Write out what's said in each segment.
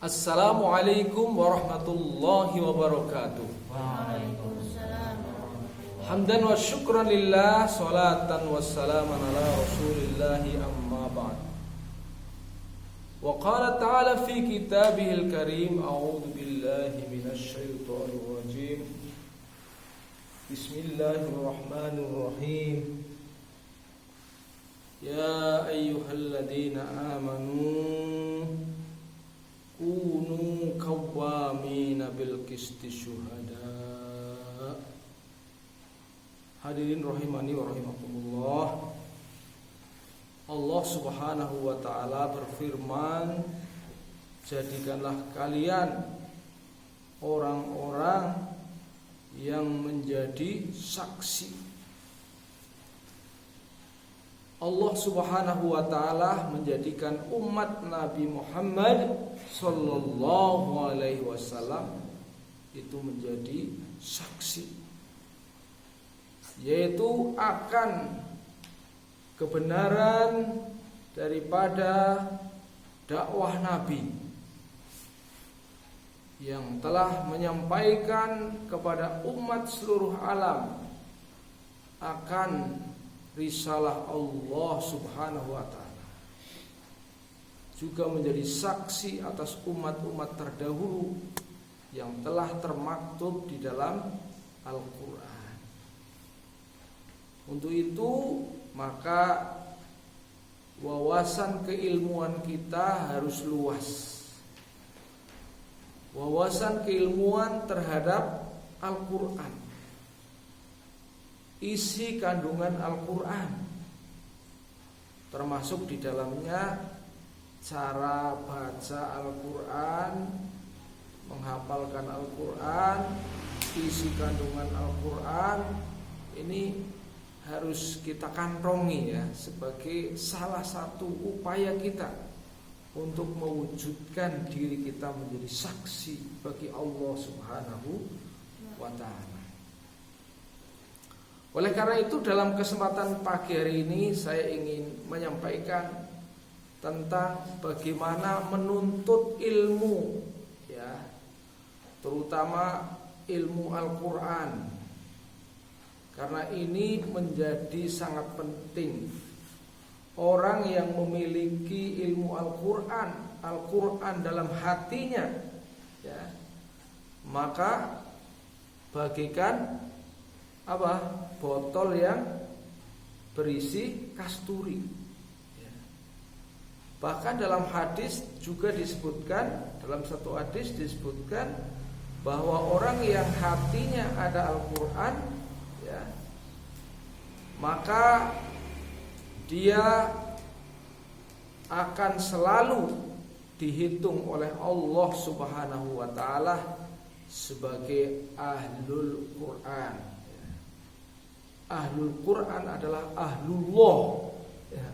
Assalamualaikum warahmatullahi wabarakatuh. Waalaikumsalam. Hamdan wa syukran lillah, salatan wa salaman ala rasulillahi amma ba'd. Wa qala ta'ala fi kitabihil karim, a'udhu billahi minasy syaithanir rajim. Bismillahirrahmanirrahim. Ya ayyuhalladzina amanu kunu qawwamina bil qisti syuhada. Hadirin rahimani wa rahimakumullah. Allah Subhanahu wa taala berfirman, jadikanlah kalian orang-orang yang menjadi saksi. Allah Subhanahu wa taala menjadikan umat Nabi Muhammad sallallahu alaihi wasallam itu menjadi saksi, yaitu akan kebenaran daripada dakwah Nabi yang telah menyampaikan kepada umat seluruh alam akan risalah Allah Subhanahu wa ta'ala, juga menjadi saksi atas umat-umat terdahulu yang telah termaktub di dalam Al-Quran. Untuk itu maka wawasan keilmuan kita harus luas. Wawasan keilmuan terhadap Al-Quran, isi kandungan Al-Quran, termasuk di dalamnya cara baca Al-Quran, menghafalkan Al-Quran, isi kandungan Al-Quran. Ini harus kita kantongi ya, sebagai salah satu upaya kita untuk mewujudkan diri kita menjadi saksi bagi Allah Subhanahu wa ta'ala. Oleh karena itu dalam kesempatan pagi hari ini saya ingin menyampaikan tentang bagaimana menuntut ilmu ya, terutama ilmu Al-Quran. Karena ini menjadi sangat penting. Orang yang memiliki ilmu Al-Quran, Al-Quran dalam hatinya ya, maka bagikan apa? Botol yang berisi kasturi ya. Bahkan dalam hadis juga disebutkan, dalam satu hadis disebutkan bahwa orang yang hatinya ada Al-Quran ya, maka dia akan selalu dihitung oleh Allah Subhanahu wa ta'ala sebagai ahlul Quran. Ahlul Quran adalah ahlullah ya.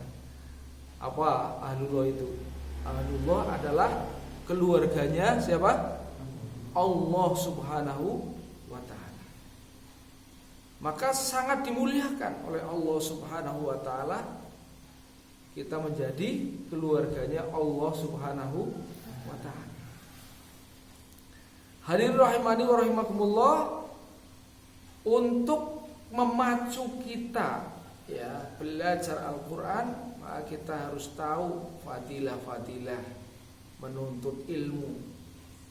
Apa ahlullah itu? Ahlullah adalah keluarganya siapa? Allah Subhanahu wa ta'ala. Maka sangat dimuliakan oleh Allah Subhanahu wa ta'ala kita menjadi keluarganya Allah Subhanahu wa ta'ala. Hadirin rahimani wa rahimakumullah, untuk memacu kita ya belajar Al-Quran, maka kita harus tahu fadilah-fadilah menuntut ilmu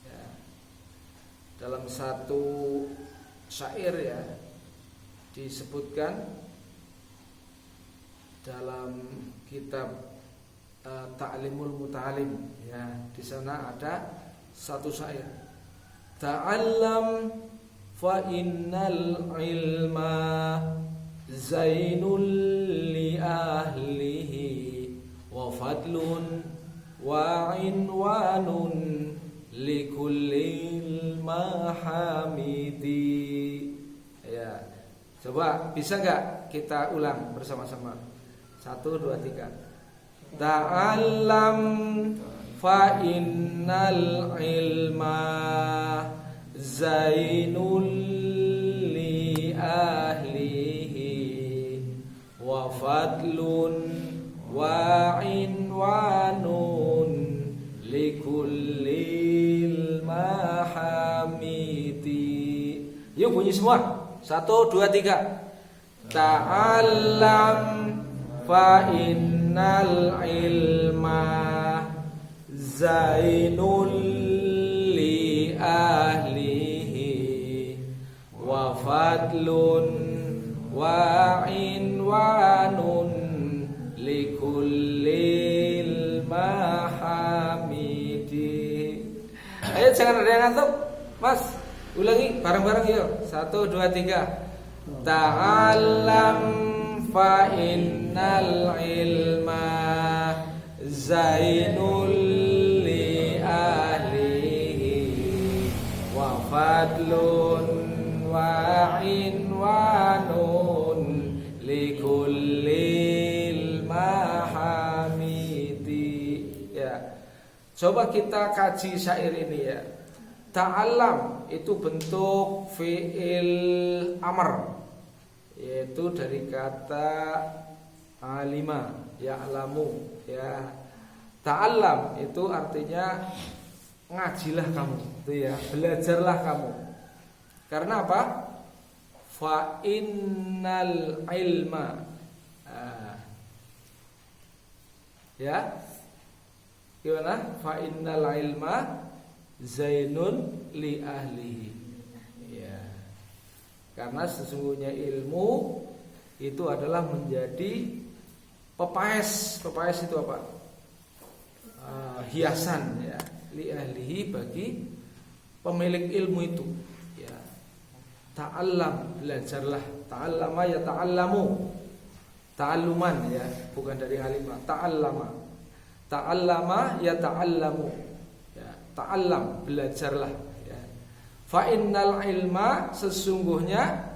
ya. Dalam satu syair ya disebutkan dalam kitab Ta'limul Muta'alim ya, di sana ada satu syair, ta'allam fa innal ilma zainul li ahlihi wa fadlun wa inwanun li kullil mahamidi. Ya, coba bisa enggak kita ulang bersama-sama? 1, 2, 3. Ta'allam fa innal ilma zainul li ahlihi wa fadlun wa inwanun likulli bunyi semua. 1, 2, 3. Ta'allam fa innal ilma zainul li ahlihi wa fadlun wa inwanun likullil mahamidi. Ayo jangan ada yang ngantuk, Mas. Ulangi bareng-bareng yuk. 1, 2, 3. Ta'allam fa innal ilma zainul li ahlihi wa fadlun wa inwanun likullil mahamidi. Ya. Coba kita kaji syair ini ya. Ta'allam itu bentuk fi'il amr, yaitu dari kata alima, ya'lamu ya. Ta'allam itu artinya ngajilah kamu, itu ya, belajarlah kamu. Karena apa? Fa innal ilma. Ya. Gimana? Fa innal ilma zainun li ahlihi. Ya. Karena sesungguhnya ilmu itu adalah menjadi pepaes. Pepaes itu apa? Hiasan ya. Li ahlihi, bagi pemilik ilmu itu. Ya. Ta'allam, belajarlah. Ta'allama ya ta'allamu. Ta'alluman ya, bukan dari alimah. Ta'allama. Ta'allama ya ta'allamu. Ta'allam, belajarlah ya. Fa innal ilma, sesungguhnya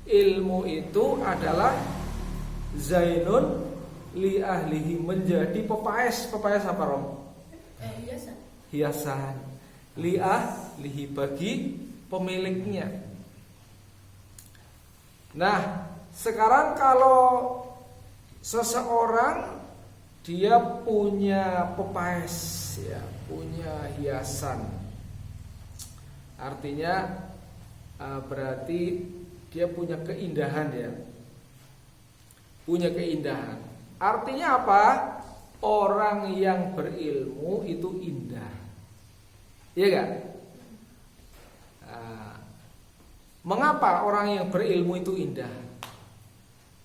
ilmu itu adalah zainun li ahlihi, menjadi pepaes. Pepaes apa, Rom? Hiasan. Hiasan. Li ahlihi, bagi pemiliknya. Nah, sekarang kalau seseorang dia punya pepaes ya, punya hiasan, artinya berarti dia punya keindahan ya. Punya keindahan. Artinya apa? Orang yang berilmu itu indah. Iya gak? Mengapa orang yang berilmu itu indah?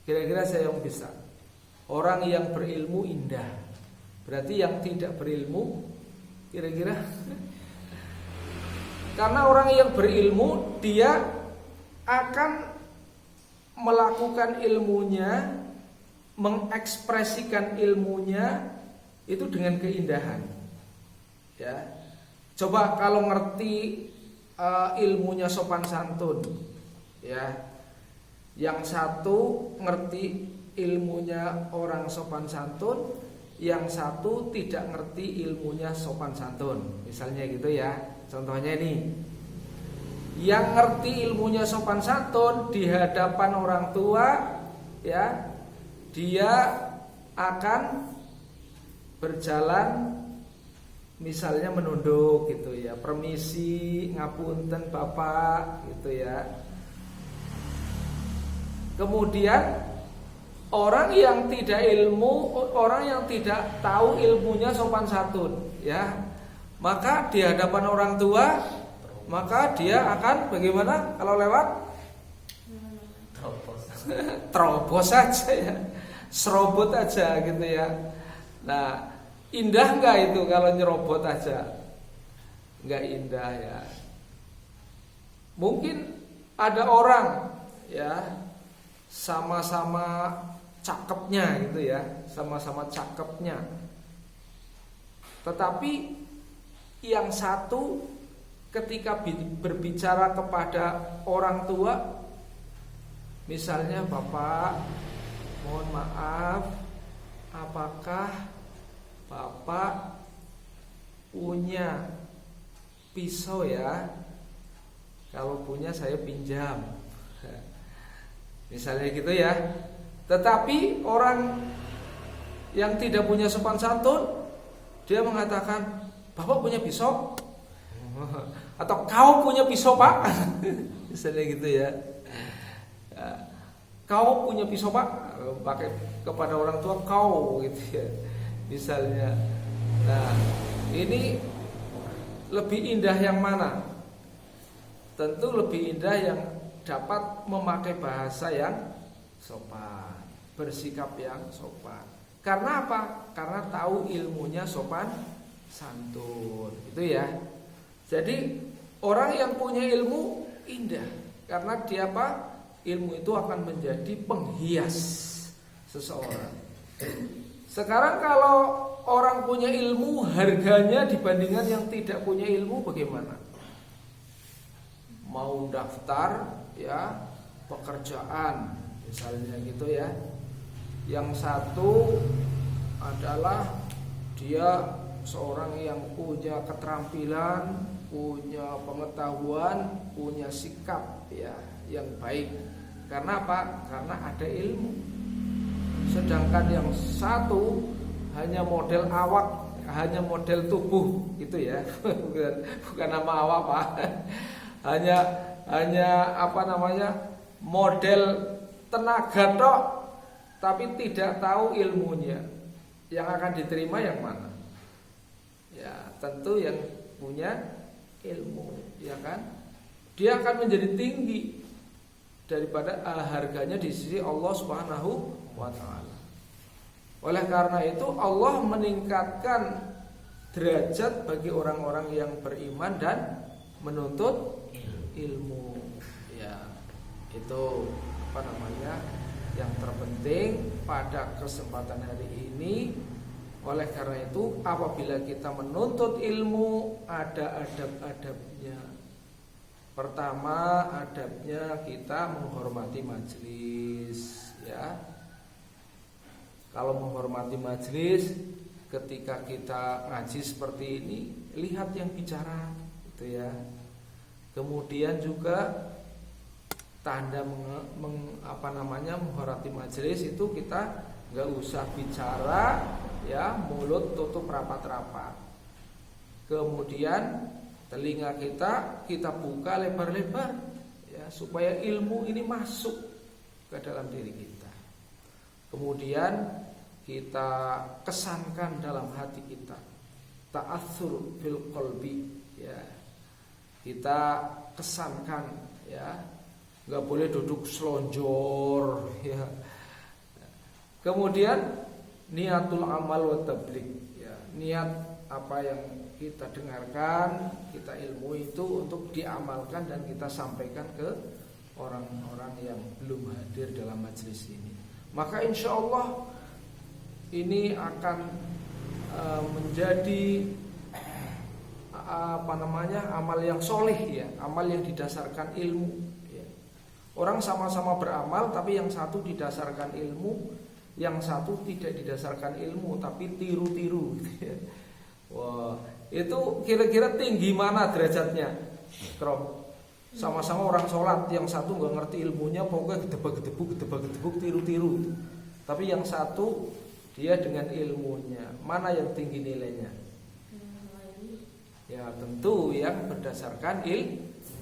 Kira-kira saya yang bisa. Orang yang berilmu indah. Berarti yang tidak berilmu, kira-kira? Karena orang yang berilmu, dia akan melakukan ilmunya, mengekspresikan ilmunya itu dengan keindahan. Ya. Coba kalau ngerti ilmunya sopan santun, ya. Yang satu ngerti ilmunya orang sopan santun, yang satu tidak ngerti ilmunya sopan santun. Misalnya gitu ya. Contohnya ini, yang ngerti ilmunya sopan santun di hadapan orang tua, ya, dia akan berjalan misalnya menunduk gitu ya, permisi, ngapunten Bapak gitu ya. Kemudian orang yang tidak ilmu, orang yang tidak tahu ilmunya sopan santun, ya, maka di hadapan orang tua, maka dia akan bagaimana kalau lewat? Terobos saja ya, serobot aja gitu ya. Nah, indah nggak itu kalau nyerobot aja? Nggak indah ya. Mungkin ada orang ya sama-sama cakepnya gitu ya, sama-sama cakepnya. Tetapi yang satu ketika berbicara kepada orang tua, misalnya Bapak, mohon maaf, apakah Bapak punya pisau ya? Kalau punya saya pinjam. Misalnya gitu ya. Tetapi orang yang tidak punya sopan santun, dia mengatakan, Bapak punya pisau? Atau kau punya pisau Pak, misalnya gitu ya. Kau punya pisau Pak, pakai kepada orang tua kau gitu ya, misalnya. Nah, ini lebih indah yang mana? Tentu lebih indah yang dapat memakai bahasa yang sopan, bersikap yang sopan. Karena apa? Karena tahu ilmunya sopan santun, gitu ya. Jadi orang yang punya ilmu indah, karena dia apa? Ilmu itu akan menjadi penghias seseorang. Sekarang kalau orang punya ilmu, harganya dibandingkan yang tidak punya ilmu bagaimana? Mau daftar ya pekerjaan misalnya gitu ya. Yang satu adalah dia seorang yang punya keterampilan, punya pengetahuan, punya sikap ya yang baik. Karena apa? Karena ada ilmu. Sedangkan yang satu hanya model awak, hanya model tubuh gitu ya. bukan nama awak Pak. Hanya apa namanya? Model tenaga tok, tapi tidak tahu ilmunya. Yang akan diterima yang mana? Ya, tentu yang punya ilmu, ya kan? Dia akan menjadi tinggi daripada harganya di sisi Allah Subhanahu wa taala. Oleh karena itu Allah meningkatkan derajat bagi orang-orang yang beriman dan menuntut ilmu. Ya, itu apa namanya? Yang terpenting pada kesempatan hari ini. Oleh karena itu apabila kita menuntut ilmu, ada adab-adabnya. Pertama, adabnya kita menghormati majelis ya. Kalau menghormati majelis, ketika kita ngaji seperti ini, lihat yang bicara gitu ya. Kemudian juga tanda menghormati majelis itu kita nggak usah bicara ya, mulut tutup rapat-rapat. Kemudian telinga kita buka lebar-lebar ya, supaya ilmu ini masuk ke dalam diri kita. Kemudian kita kesankan dalam hati kita, ta'atsur fil qalbi ya. Kita kesankan ya, nggak boleh duduk selonjor ya. Kemudian niatul amal wa tabligh ya, niat apa yang kita dengarkan, kita ilmu itu untuk diamalkan dan kita sampaikan ke orang-orang yang belum hadir dalam majelis ini. Maka insya Allah ini akan menjadi amal yang soleh ya, amal yang didasarkan ilmu ya. Orang sama-sama beramal tapi yang satu didasarkan ilmu, yang satu tidak didasarkan ilmu tapi tiru-tiru gitu ya. Wah, itu kira-kira tinggi mana derajatnya? Sama-sama orang sholat, yang satu nggak ngerti ilmunya, pokoknya gedebak-gedebuk, tiru-tiru. Tapi yang satu dia dengan ilmunya, mana yang tinggi nilainya? Ya tentu yang berdasarkan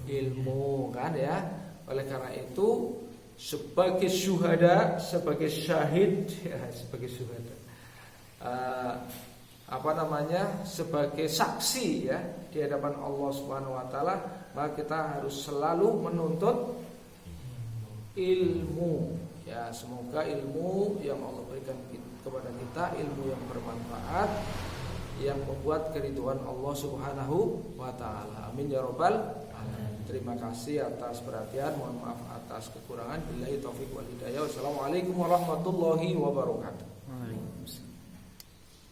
ilmu kan ya. Oleh karena itu sebagai syuhada, sebagai syahid ya, sebagai syuhada, sebagai saksi ya di hadapan Allah Subhanahu wa taala, maka kita harus selalu menuntut ilmu ya. Semoga ilmu yang Allah berikan kepada kita ilmu yang bermanfaat, yang membuat keridhaan Allah Subhanahu wa taala. Amin ya rabbal alamin. Terima kasih atas perhatian, mohon maaf atas kekurangan. Billahi taufik wal hidayah. Wassalamualaikum warahmatullahi wabarakatuh. Waalaikumsalam.